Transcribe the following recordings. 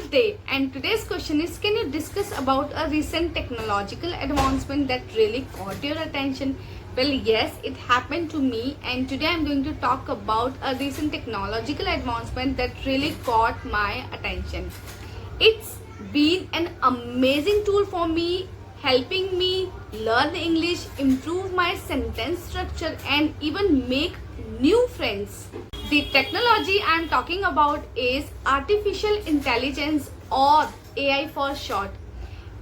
Good day, and today's question is, can you discuss about a recent technological advancement that really caught your attention? Well, yes, it happened to me, and today I'm going to talk about a recent technological advancement that really caught my attention. It's been an amazing tool for me, helping me learn English, improve my sentence structure, and even make new friends. The technology I'm talking about is artificial intelligence, or AI for short.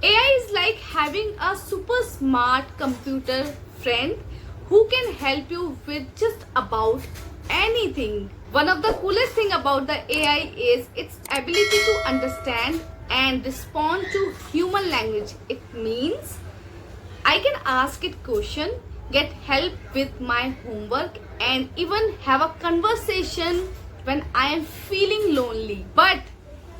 AI is like having a super smart computer friend who can help you with just about anything. One of the coolest thing about the AI is its ability to understand and respond to human language. It means I can ask it question, get help with my homework, and even have a conversation when I am feeling lonely. But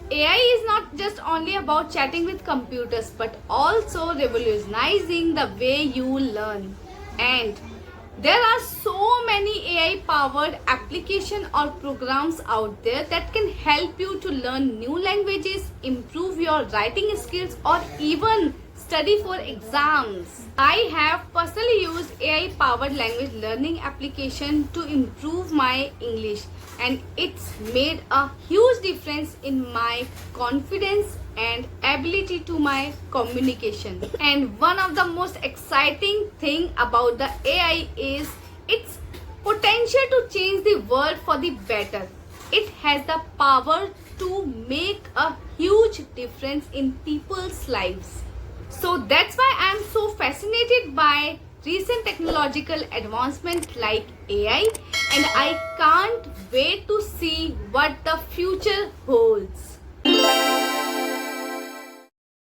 AI is not just only about chatting with computers, but also revolutionizing the way you learn. And there are so many AI powered applications or programs out there that can help you to learn new languages, improve your writing skills, or even study for exams. I have personally used AI powered language learning application to improve my English, and it's made a huge difference in my confidence and ability to my communication. And one of the most exciting thing about the AI is its potential to change the world for the better. It has the power to make a huge difference in people's lives. So that's why I'm so fascinated by recent technological advancements like AI, and I can't wait to see what the future holds.